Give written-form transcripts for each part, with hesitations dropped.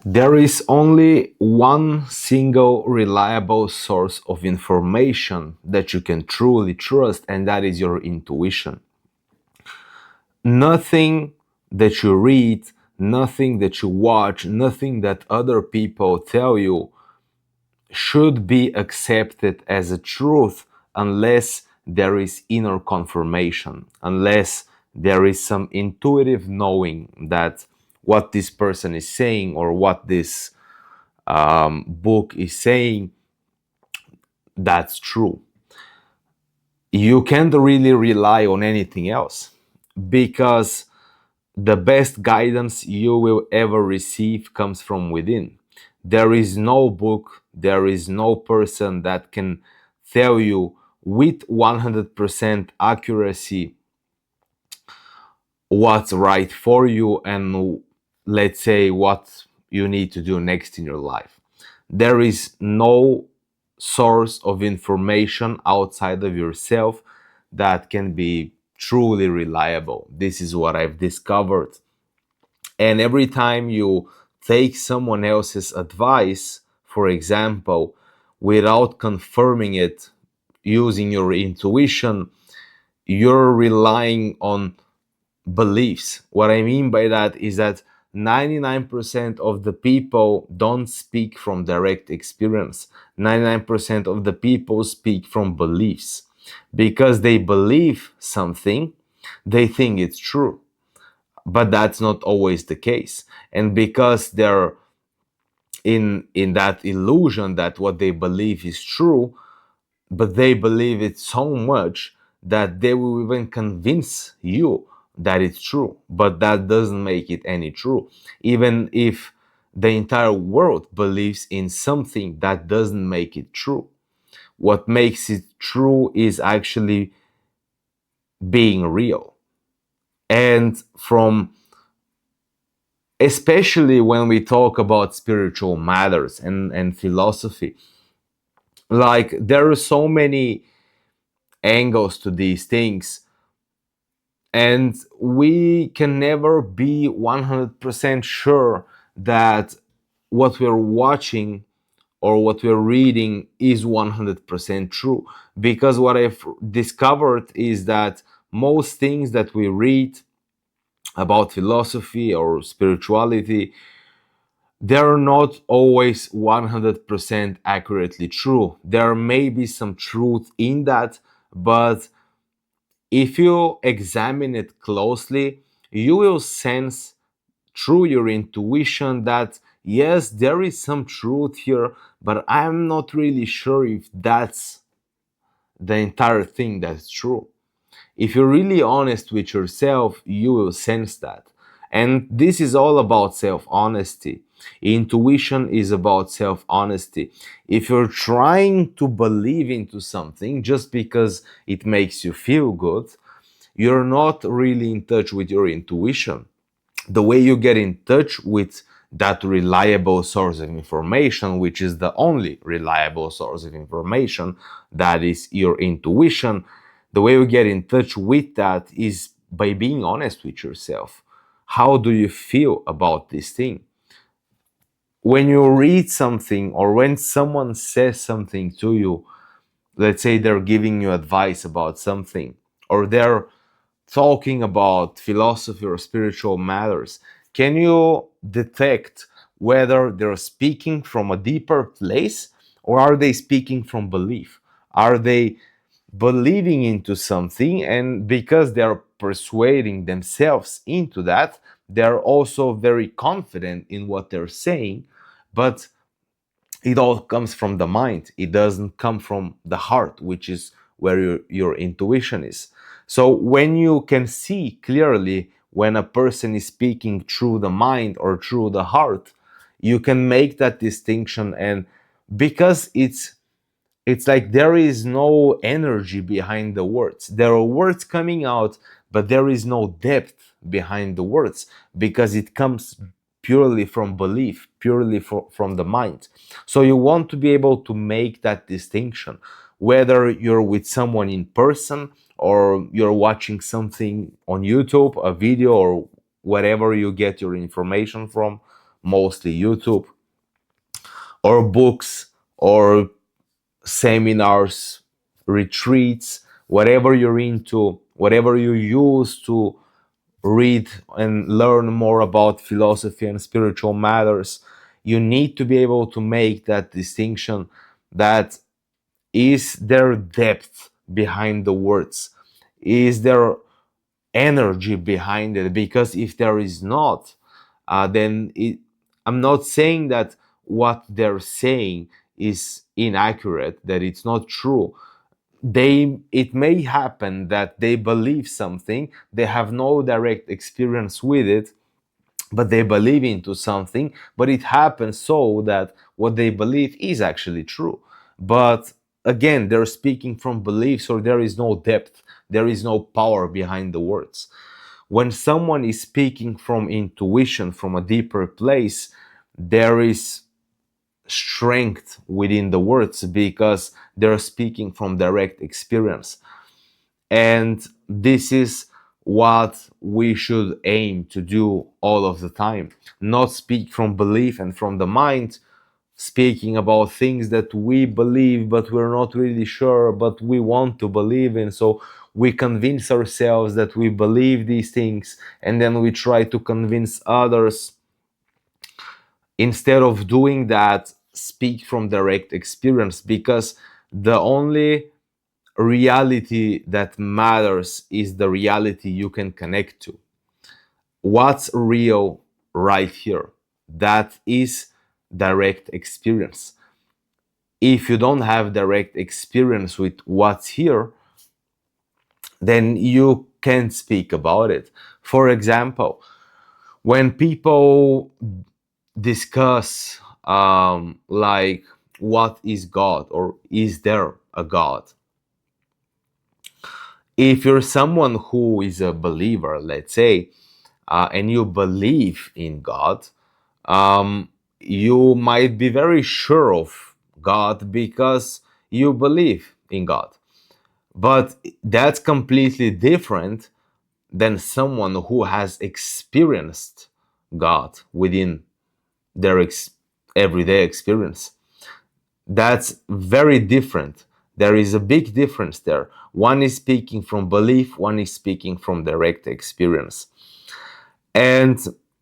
There is only one single reliable source of information that you can truly trust, and that is your intuition. Nothing that you read, nothing that you watch, nothing that other people tell you should be accepted as a truth unless there is inner confirmation, unless there is some intuitive knowing that what this person is saying or what this book is saying, that's true. You can't really rely on anything else because the best guidance you will ever receive comes from within. There is no book, there is no person that can tell you with 100% accuracy what's right for you and, let's say, what you need to do next in your life. There is no source of information outside of yourself that can be truly reliable. This is what I've discovered. And every time you take someone else's advice, for example, without confirming it using your intuition, you're relying on beliefs. What I mean by that is that 99% of the people don't speak from direct experience. 99% of the people speak from beliefs. Because they believe something, they think it's true. But that's not always the case. And because they're in that illusion that what they believe is true, but they believe it so much that they will even convince you that it's true, but that doesn't make it any true. Even if the entire world believes in something, that doesn't make it true. What makes it true is actually being real. And from, especially when we talk about spiritual matters and philosophy, like there are so many angles to these things, and we can never be 100% sure that what we're watching or what we're reading is 100% true, because what I've discovered is that most things that we read about philosophy or spirituality, they're not always 100% accurately true. There may be some truth in that, but if you examine it closely, you will sense through your intuition that yes, there is some truth here, but I'm not really sure if that's the entire thing that's true. If you're really honest with yourself, you will sense that. And this is all about self-honesty. Intuition is about self-honesty. If you're trying to believe into something just because it makes you feel good, you're not really in touch with your intuition. The way you get in touch with that reliable source of information, which is the only reliable source of information, that is your intuition, the way you get in touch with that is by being honest with yourself. How do you feel about this thing? When you read something or when someone says something to you, let's say they're giving you advice about something, or they're talking about philosophy or spiritual matters, can you detect whether they're speaking from a deeper place or are they speaking from belief? Are they believing into something, and because they're persuading themselves into that, they're also very confident in what they're saying, but it all comes from the mind. It doesn't come from the heart, which is where your intuition is. So when you can see clearly when a person is speaking through the mind or through the heart, you can make that distinction. And because it's like there is no energy behind the words. There are words coming out, but there is no depth behind the words because it comes purely from belief, purely from the mind. So you want to be able to make that distinction, whether you're with someone in person or you're watching something on YouTube, a video, or whatever you get your information from. mostly YouTube, or books, or seminars, retreats, whatever you're into, whatever you use to read and learn more about philosophy and spiritual matters, you need to be able to make that distinction, that is there depth behind the words? Is there energy behind it? Because if there is not, then I'm not saying that what they're saying is inaccurate, that it's not true. It may happen that they believe something, they have no direct experience with it, but they believe into something, but it happens so that what they believe is actually true. But again, they're speaking from beliefs, or there is no depth, there is no power behind the words. When someone is speaking from intuition, from a deeper place, there is strength within the words, because they're speaking from direct experience. And this is what we should aim to do all of the time. Not speak from belief and from the mind, speaking about things that we believe, but we're not really sure, but we want to believe in. So we convince ourselves that we believe these things, and then we try to convince others. Instead of doing that, speak from direct experience, because the only reality that matters is the reality you can connect to. What's real right here? That is direct experience. If you don't have direct experience with what's here, then you can't speak about it. For example, when people discuss like, what is God, or is there a God? If you're someone who is a believer, let's say, and you believe in God, you might be very sure of God because you believe in God. But that's completely different than someone who has experienced God within their everyday experience. That's very different. There is a big difference there. One is speaking from belief, one is speaking from direct experience. And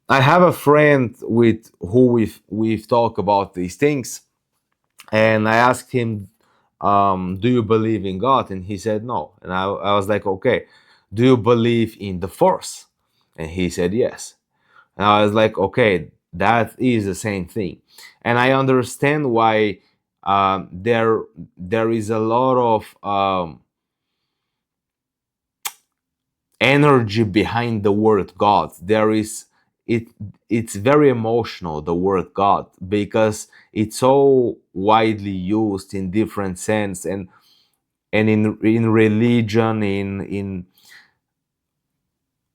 I have a friend with who we've talked about these things, and I asked him, "Do you believe in God?" And he said no. And I was like, "Okay, do you believe in the Force?" And he said yes. And I was like, "Okay, that is the same thing." And I understand why there is a lot of energy behind the word God. There is it. It's very emotional, the word God, because it's so widely used in different sense, and in religion,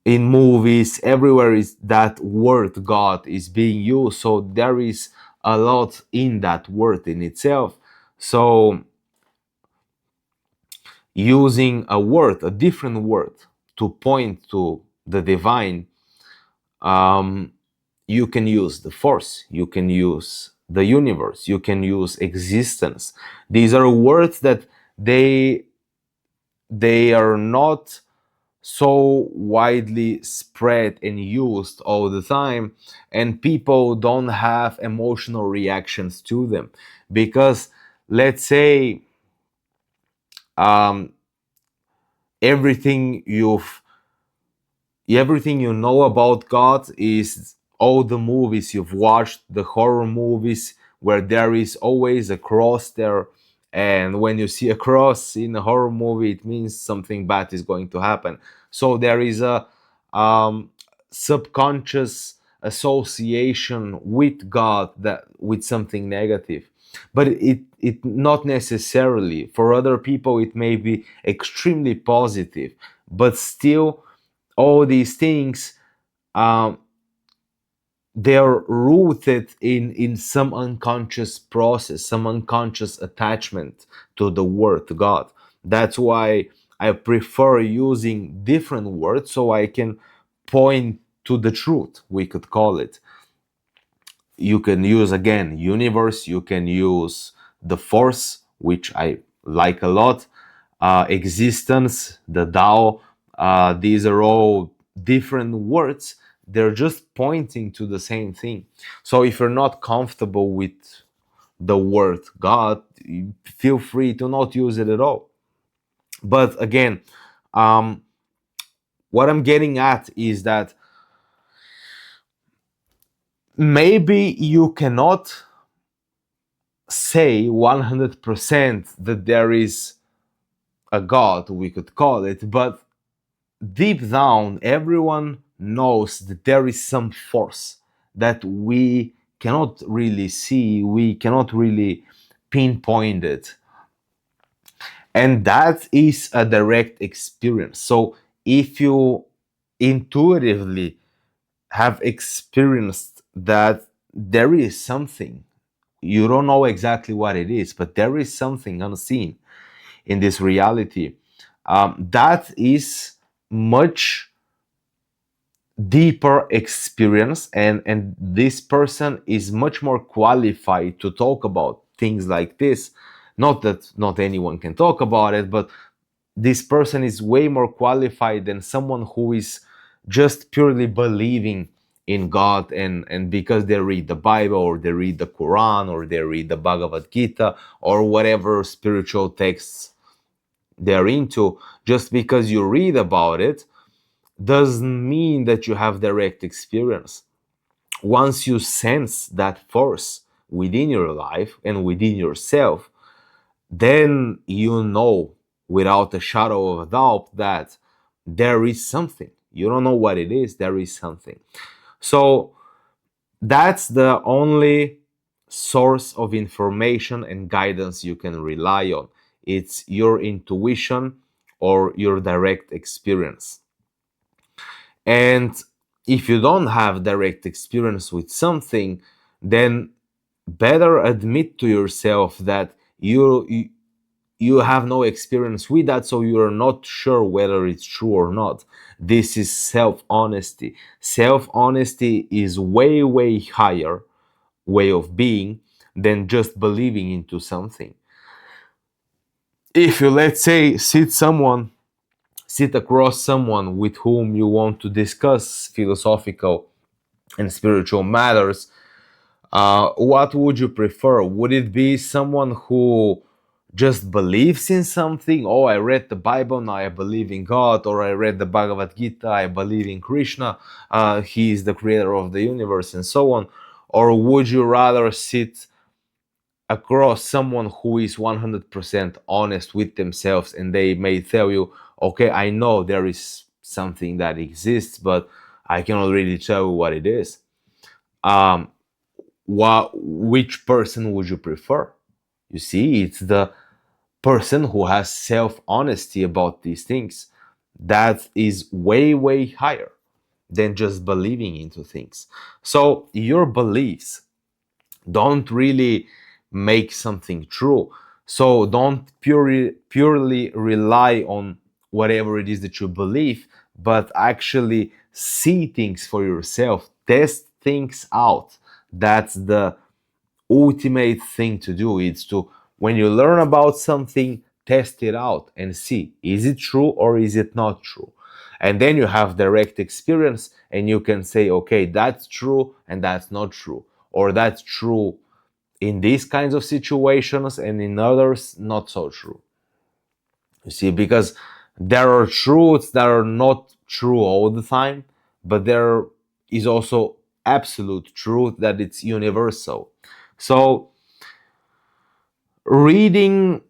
in movies, everywhere is that word God is being used. So there is a lot in that word in itself. So using a word, a different word, to point to the divine, um, you can use the force, you can use the universe, you can use existence. These are words that they are not so widely spread and used all the time, and people don't have emotional reactions to them. Because let's say, um, everything you've everything you know about God is all the movies you've watched, the horror movies, where there is always a cross there. And when you see a cross in a horror movie, it means something bad is going to happen. So there is a um, subconscious association with God, that with something negative. But it not necessarily. For other people, it may be extremely positive, but still all these things, um, they're rooted in some unconscious process, some unconscious attachment to the word God. That's why I prefer using different words, so I can point to the truth, we could call it. You can use again universe, you can use the force, which I like a lot, existence, the Tao. These are all different words. They're just pointing to the same thing. So if you're not comfortable with the word God, feel free to not use it at all. But again, um, what I'm getting at is that maybe you cannot say 100% that there is a God, we could call it, but deep down, everyone knows that there is some force that we cannot really see, we cannot really pinpoint it. And that is a direct experience. So if you intuitively have experienced that there is something, you don't know exactly what it is, but there is something unseen in this reality, that is much deeper experience, and this person is much more qualified to talk about things like this. Not that not anyone can talk about it, but this person is way more qualified than someone who is just purely believing in God, and because they read the Bible or they read the Quran or they read the Bhagavad Gita or whatever spiritual texts they're into, just because you read about it doesn't mean that you have direct experience. Once you sense that force within your life and within yourself, then you know without a shadow of a doubt that there is something. You don't know what it is, there is something. So that's the only source of information and guidance you can rely on. It's your intuition or your direct experience. And if you don't have direct experience with something, then better admit to yourself that you have no experience with that, so you're not sure whether it's true or not. This is self-honesty. Self-honesty is way higher way of being than just believing into something. If you, let's say, sit across someone with whom you want to discuss philosophical and spiritual matters, what would you prefer? Would it be someone who just believes in something? Oh, I read the Bible, now I believe in God. Or I read the Bhagavad Gita, I believe in Krishna. He is the creator of the universe, and so on. Or would you rather sit across someone who is 100% honest with themselves, and they may tell you, okay, I know there is something that exists, but I cannot really tell you what it is. Um, which person would you prefer? You see, it's the person who has self-honesty about these things. That is way higher than just believing into things. So your beliefs don't really make something true. So don't purely rely on whatever it is that you believe, but actually see things for yourself, test things out. That's the ultimate thing to do. It's to, when you learn about something, test it out and see, is it true or is it not true? And then you have direct experience and you can say, okay, that's true and that's not true, or that's true in these kinds of situations and in others not so true. You see, because there are truths that are not true all the time, but there is also absolute truth that it's universal. So reading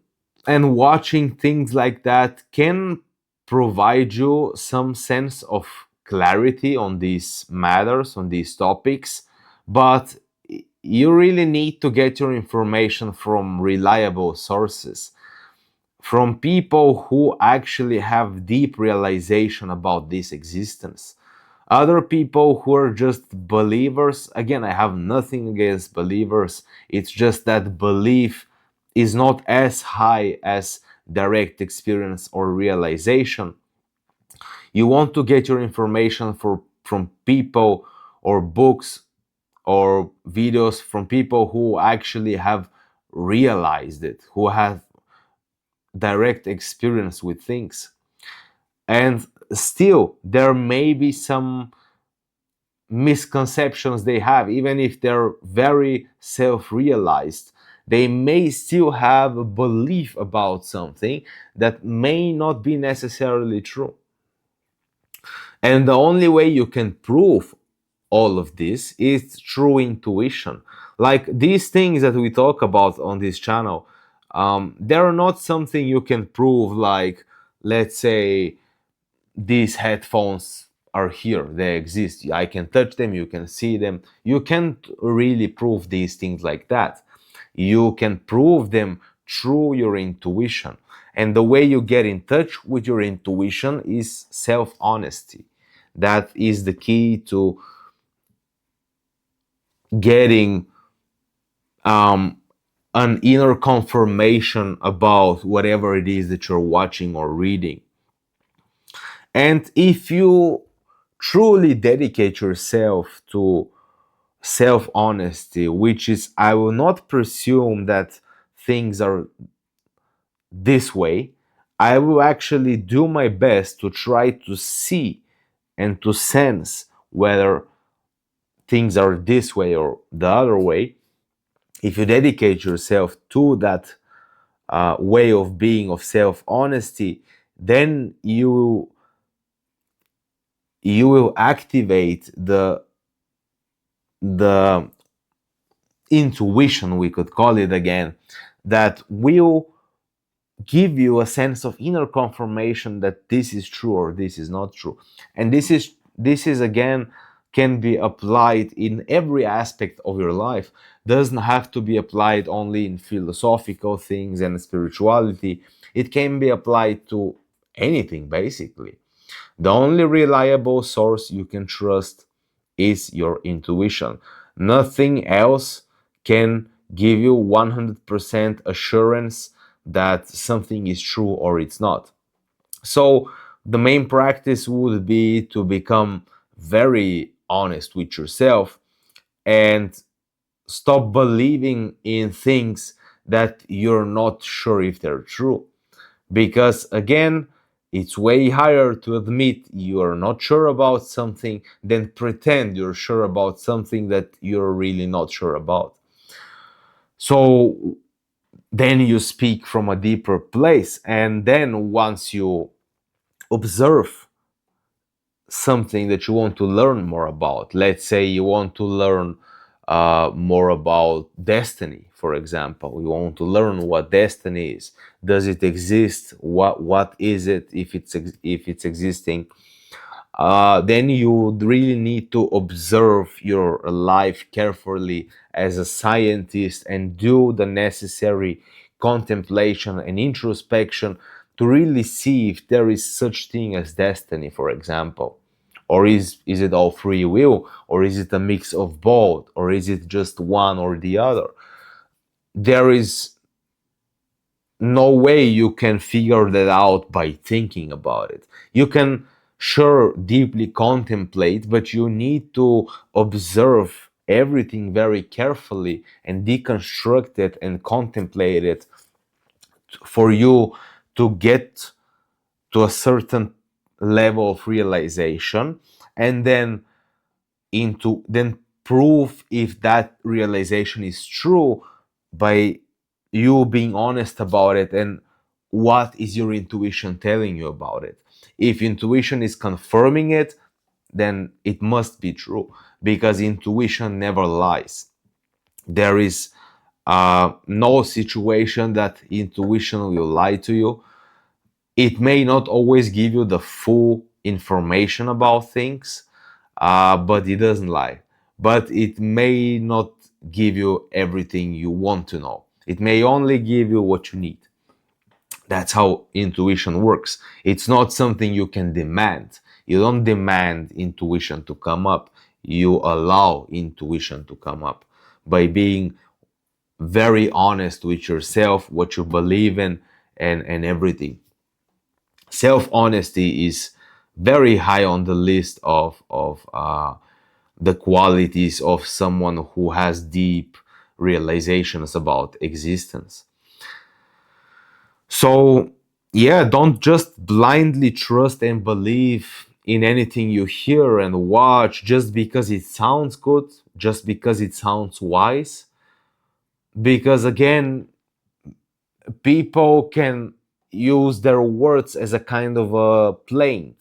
and watching things like that can provide you some sense of clarity on these matters, on these topics, but you really need to get your information from reliable sources, from people who actually have deep realization about this existence. Other people who are just believers, again, I have nothing against believers, it's just that belief is not as high as direct experience or realization. You want to get your information from people or books or videos from people who actually have realized it, who have direct experience with things. And still, there may be some misconceptions they have, even if they're very self realized. They may still have a belief about something that may not be necessarily true. And the only way you can prove all of this is through intuition. Like these things that we talk about on this channel, they're not something you can prove, like, let's say, these headphones are here, they exist, I can touch them, you can see them. You can't really prove these things like that. You can prove them through your intuition. And the way you get in touch with your intuition is self-honesty. That is the key to getting an inner confirmation about whatever it is that you're watching or reading. And if you truly dedicate yourself to self honesty, which is, I will not presume that things are this way, I will actually do my best to try to see and to sense whether things are this way or the other way. If you dedicate yourself to that way of being, of self honesty, then you will activate the intuition, we could call it again, that will give you a sense of inner confirmation that this is true or this is not true. And this is again, can be applied in every aspect of your life. Doesn't have to be applied only in philosophical things and spirituality. It can be applied to anything, basically. The only reliable source you can trust is your intuition. Nothing else can give you 100% assurance that something is true or it's not. So, the main practice would be to become very honest with yourself and stop believing in things that you're not sure if they're true. Because again, it's way higher to admit you're not sure about something than pretend you're sure about something that you're really not sure about. So then you speak from a deeper place, and then once you observe something that you want to learn more about, let's say you want to learn more about destiny, for example. You want to learn what destiny is. Does it exist? What is it, if it's existing? Then you really need to observe your life carefully as a scientist and do the necessary contemplation and introspection to really see if there is such thing as destiny, for example. Or is it all free will, or is it a mix of both, or is it just one or the other? There is no way you can figure that out by thinking about it. You can sure deeply contemplate, but you need to observe everything very carefully and deconstruct it and contemplate it for you to get to a certain level of realization, and then prove if that realization is true by you being honest about it and what is your intuition telling you about it. If intuition is confirming it, then it must be true, because intuition never lies. There is no situation that intuition will lie to you. It may not always give you the full information about things, but it doesn't lie. But it may not give you everything you want to know. It may only give you what you need. That's how intuition works. It's not something you can demand. You don't demand intuition to come up. You allow intuition to come up by being very honest with yourself, what you believe in, and everything. Self honesty is very high on the list of the qualities of someone who has deep realizations about existence. So, yeah, don't just blindly trust and believe in anything you hear and watch just because it sounds good, just because it sounds wise. Because again, people can use their words as a kind of a plane,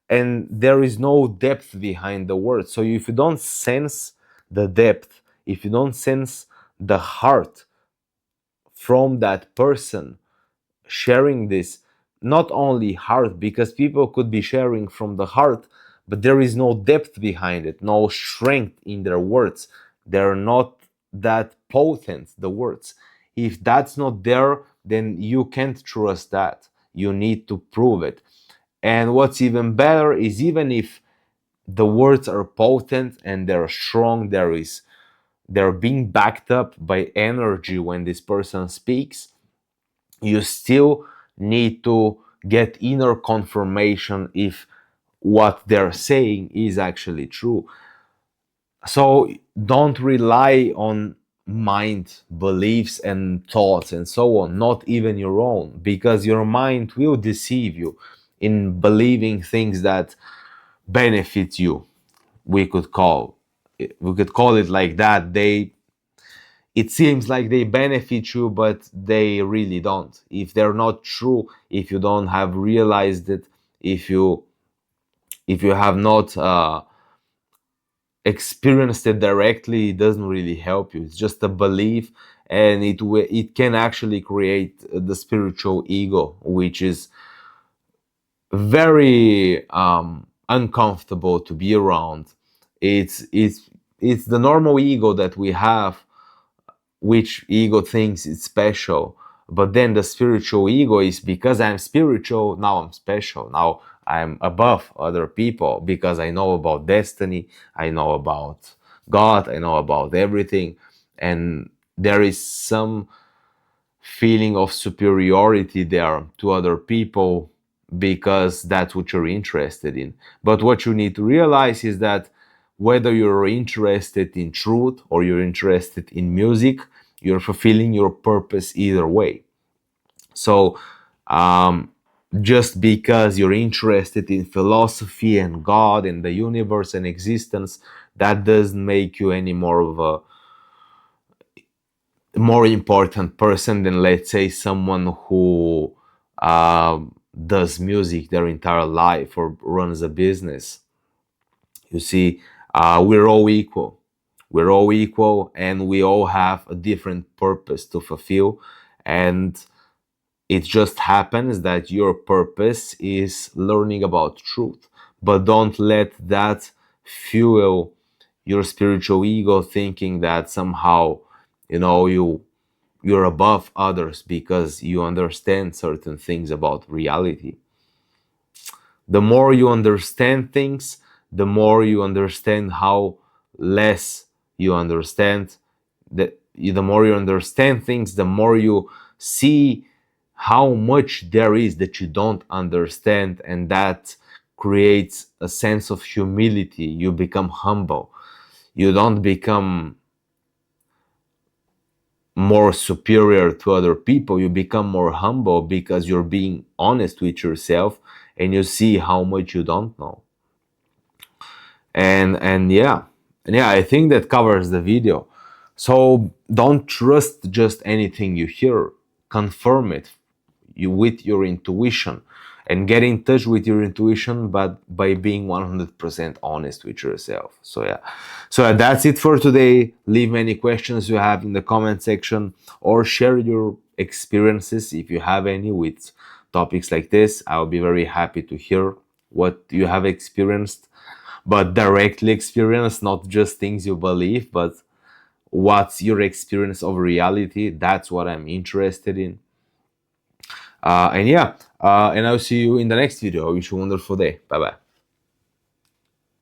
and there is no depth behind the words. So if you don't sense the depth, if you don't sense the heart from that person sharing this, not only heart, because people could be sharing from the heart, but there is no depth behind it, no strength in their words. They're not that potent, the words. If that's not there, then you can't trust that. You need to prove it. And what's even better is, even if the words are potent and they're strong, they're being backed up by energy when this person speaks, you still need to get inner confirmation if what they're saying is actually true. So don't rely on mind beliefs and thoughts and so on, not even your own, because your mind will deceive you in believing things that benefit you. We could call it like that. It seems like they benefit you, but they really don't. If they're not true, if you don't have realized it, if you have not experienced it directly, it doesn't really help you. It's just a belief, and it can actually create the spiritual ego, which is very uncomfortable to be around. It's the normal ego that we have, which ego thinks it's special. But then the spiritual ego is, because I'm spiritual, now I'm special. Now I'm above other people because I know about destiny, I know about God, I know about everything. And there is some feeling of superiority there to other people because that's what you're interested in. But what you need to realize is that whether you're interested in truth or you're interested in music, you're fulfilling your purpose either way. So, um, just because you're interested in philosophy and God and the universe and existence, that doesn't make you any more of a more important person than, let's say, someone who does music their entire life or runs a business. You see, we're all equal. We're all equal, and we all have a different purpose to fulfill. And it just happens that your purpose is learning about truth. But don't let that fuel your spiritual ego, thinking that somehow, you're above others because you understand certain things about reality. The more you understand things, the more you understand how less you understand. The more you understand things, the more you see how much there is that you don't understand, and that creates a sense of humility. You become humble. You don't become more superior to other people. You become more humble because you're being honest with yourself, and you see how much you don't know. And yeah, I think that covers the video. So don't trust just anything you hear. Confirm it with your intuition, and get in touch with your intuition, but by being 100% honest with yourself. So that's it for today. Leave any questions you have in the comment section, or share your experiences if you have any with topics like this. I'll be very happy to hear what you have experienced, but directly experienced, not just things you believe, but what's your experience of reality. That's what I'm interested in. And I'll see you in the next video. I wish you a wonderful day. Bye bye.